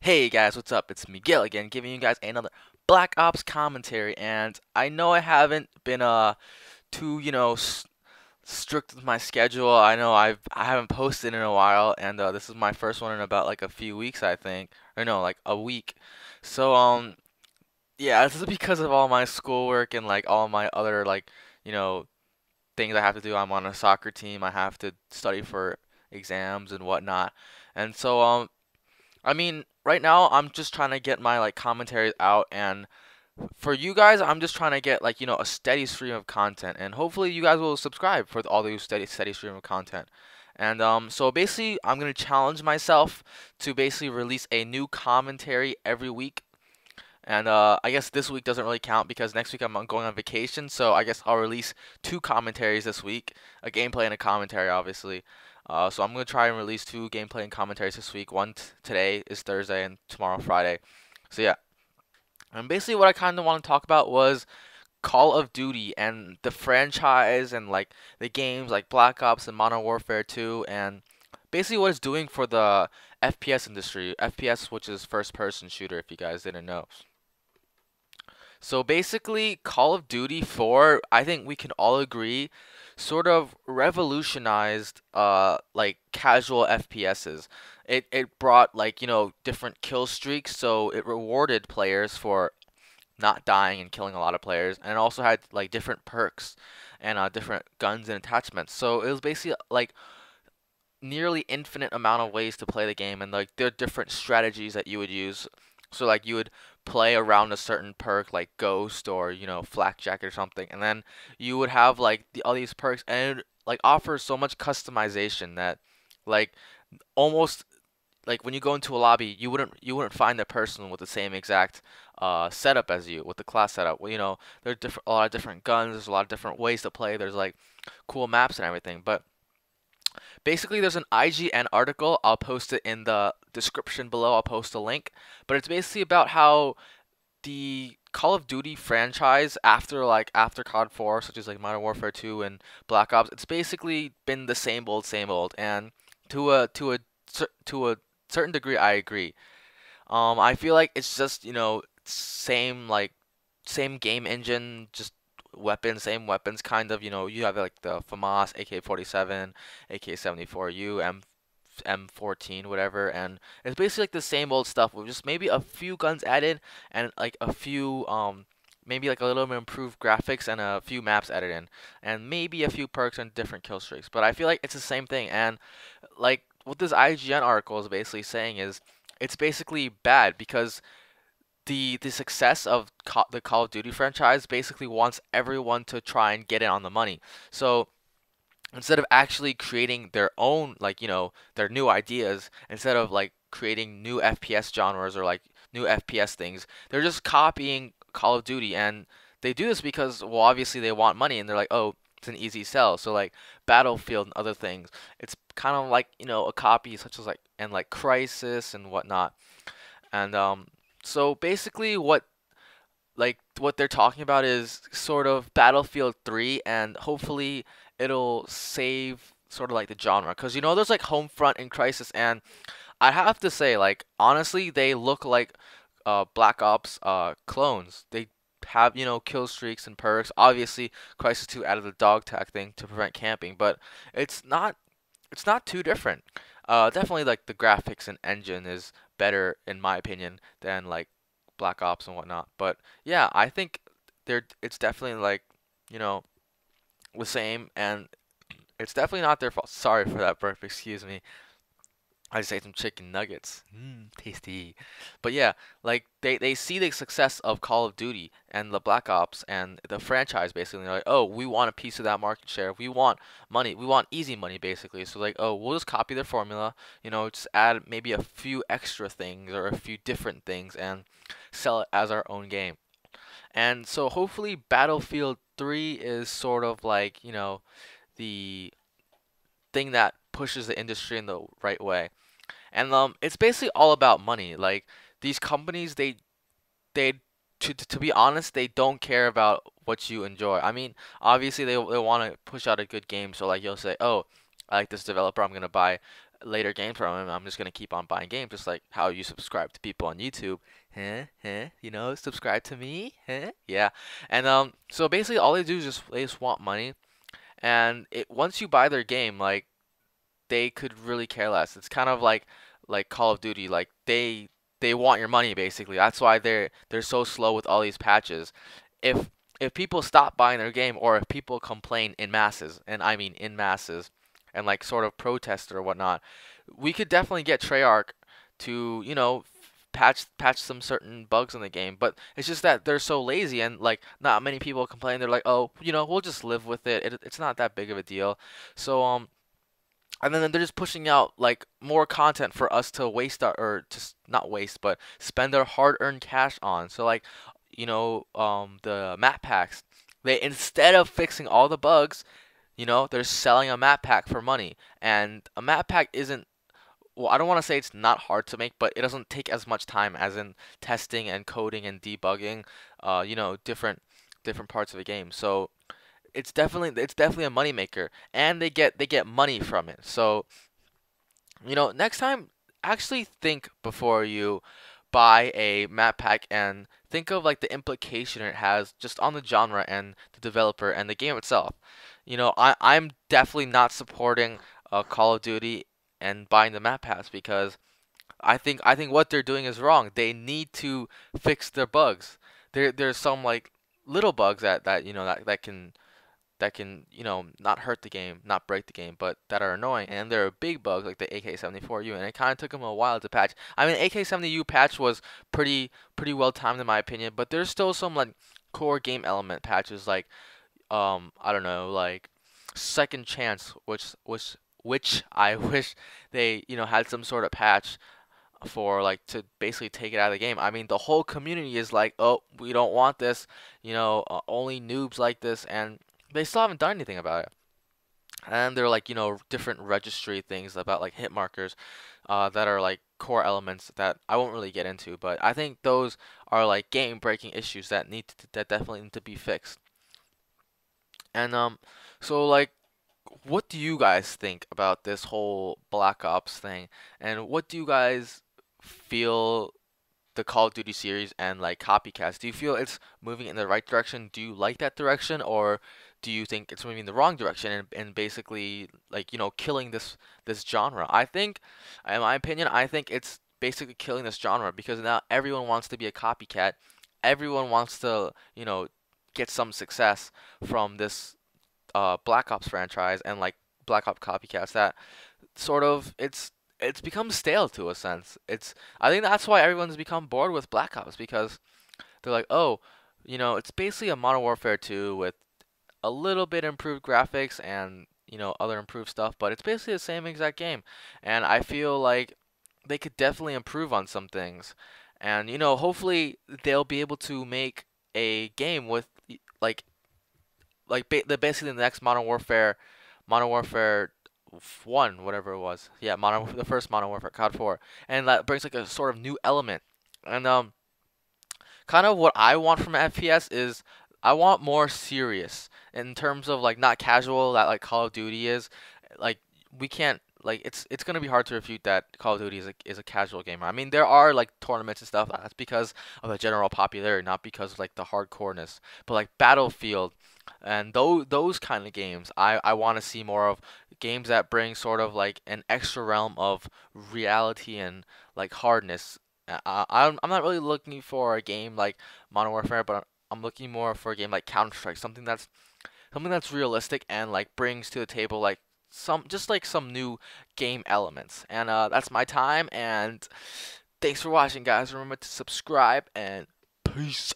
Hey guys, what's up? It's Miguel again, giving you guys another Black Ops commentary. And I know I haven't been too strict with my schedule. I haven't posted in a while, and this is my first one in about like a few weeks, I think, or no, like a week. So yeah, this is because of all my schoolwork and like all my other you know things I have to do. I'm on a soccer team. I have to study for exams and whatnot, and so I mean, right now I'm just trying to get my like commentaries out, and for you guys, I'm just trying to get like, a steady stream of content, and hopefully you guys will subscribe for all these steady stream of content. And so basically I'm going to challenge myself to basically release a new commentary every week. And I guess this week doesn't really count because next week I'm going on vacation, so I guess I'll release two commentaries this week, a gameplay and a commentary, obviously. So I'm gonna try and release two gameplay and commentaries this week. One today is Thursday and tomorrow Friday. So yeah, and basically what I kind of want to talk about was Call of Duty and the franchise and like the games like Black Ops and Modern Warfare 2 and basically what it's doing for the FPS industry. FPS, which is first person shooter, if you guys didn't know. So basically, Call of Duty 4, I think we can all agree, sort of revolutionized like casual FPSs. It brought like, different kill streaks, so it rewarded players for not dying and killing a lot of players, and it also had like different perks and different guns and attachments. So it was basically like nearly infinite amount of ways to play the game, and like there are different strategies that you would use. So like you would play around a certain perk like Ghost or Flak Jacket or something, and then you would have like all these perks, and it like offers so much customization that like almost like when you go into a lobby, you wouldn't find a person with the same exact setup as you with the class setup. Well, there's a lot of different guns, there's a lot of different ways to play, there's like cool maps and everything, but basically, there's an IGN article. I'll post it in the description below. I'll post a link. But it's basically about how the Call of Duty franchise after COD 4, such as like Modern Warfare 2 and Black Ops, it's basically been the same old. And to a certain degree, I agree. I feel like it's just same game engine, just weapons, same weapons, kind of. You have like the FAMAS, AK-47, AK-74U, M14, whatever, and it's basically like the same old stuff with just maybe a few guns added and like a few maybe like a little bit improved graphics and a few maps added in, and maybe a few perks and different kill streaks. But I feel like it's the same thing, and like what this IGN article is basically saying is it's basically bad because the success of the Call of Duty franchise basically wants everyone to try and get in on the money. So instead of actually creating their own their new ideas, instead of like creating new FPS genres or like new FPS things, they're just copying Call of Duty, and they do this because, well, obviously they want money, and they're like, oh, it's an easy sell. So like Battlefield and other things, it's kind of like a copy, such as like Crisis and whatnot. And so basically what they're talking about is sort of Battlefield 3, and hopefully it'll save sort of like the genre, because there's like Homefront and Crisis, and I have to say, like, honestly, they look like Black Ops clones. They have kill streaks and perks. Obviously Crisis 2 added the dog tag thing to prevent camping, but it's not too different. Definitely like the graphics and engine is better in my opinion than like Black Ops and whatnot. But yeah, I think it's definitely like, you know, the same, and it's definitely not their fault. Sorry for that burp, excuse me. I just ate some chicken nuggets. Tasty. But yeah, like they see the success of Call of Duty and the Black Ops and the franchise basically. They're like, oh, we want a piece of that market share. We want money. We want easy money basically. So like, oh, we'll just copy their formula. Just add maybe a few extra things or a few different things and sell it as our own game. And so hopefully Battlefield 3 is sort of like, the thing that pushes the industry in the right way. And it's basically all about money. Like these companies, they to be honest, they don't care about what you enjoy. I mean, obviously they want to push out a good game. So like you'll say, oh, I like this developer, I'm gonna buy later games from him, I'm just gonna keep on buying games, just like how you subscribe to people on YouTube. Huh? Huh? You know, subscribe to me? Huh? Yeah. And so basically all they do is just they just want money, and once you buy their game, like they could really care less. It's kind of like Call of Duty, like they want your money basically. That's why they're so slow with all these patches. If if people stop buying their game, or if people complain in masses, and I mean in masses, and like sort of protest or whatnot, we could definitely get Treyarch to, patch some certain bugs in the game. But it's just that they're so lazy, and like not many people complain. They're like, oh, we'll just live with it. It's not that big of a deal. So and then they're just pushing out like more content for us to waste our, or just not waste, but spend our hard-earned cash on. So like, the map packs, they, instead of fixing all the bugs, they're selling a map pack for money. And a map pack isn't, well, I don't want to say it's not hard to make, but it doesn't take as much time as in testing and coding and debugging, different parts of the game. So it's definitely a money maker, and they get money from it. So next time, actually think before you buy a map pack, and think of like the implication it has just on the genre and the developer and the game itself. I'm definitely not supporting Call of Duty and buying the map pass, because I think what they're doing is wrong. They need to fix their bugs. There's some like little bugs that can not hurt the game, not break the game, but that are annoying. And there are big bugs like the AK-74U, and it kind of took them a while to patch. I mean, AK-70U patch was pretty well timed in my opinion, but there's still some like core game element patches, like I don't know, like Second Chance, which I wish they had some sort of patch for, like, to basically take it out of the game. I mean, the whole community is like, oh, we don't want this, only noobs like this, and they still haven't done anything about it. And there are like, different registry things about like hit markers, that are like core elements that I won't really get into, but I think those are like game breaking issues that definitely need to be fixed. And so like, what do you guys think about this whole Black Ops thing? And what do you guys feel the Call of Duty series and like copycats? Do you feel it's moving in the right direction? Do you like that direction, or do you think it's moving in the wrong direction, and basically like killing this genre? I think, in my opinion, I think it's basically killing this genre, because now everyone wants to be a copycat. Everyone wants to get some success from this Black Ops franchise, and like Black Ops copycats, that sort of it's become stale to a sense. I think that's why everyone's become bored with Black Ops, because they're like, oh, it's basically a Modern Warfare 2 with a little bit improved graphics and other improved stuff, but it's basically the same exact game. And I feel like they could definitely improve on some things, and hopefully they'll be able to make a game with like basically the next Modern Warfare 1, whatever it was. Yeah, the first Modern Warfare, COD 4, and that brings like a sort of new element. And kind of what I want from FPS is, I want more serious, in terms of like not casual that like Call of Duty is. Like, we can't, like, it's gonna be hard to refute that Call of Duty is a casual gamer. I mean, there are like tournaments and stuff. That's because of the general popularity, not because of like the hardcoreness. But like Battlefield and those kind of games, I want to see more of, games that bring sort of like an extra realm of reality and like hardness. I'm not really looking for a game like Modern Warfare, but I'm looking more for a game like Counter-Strike, something that's realistic and like brings to the table like some new game elements. And that's my time, and thanks for watching, guys. Remember to subscribe, and peace.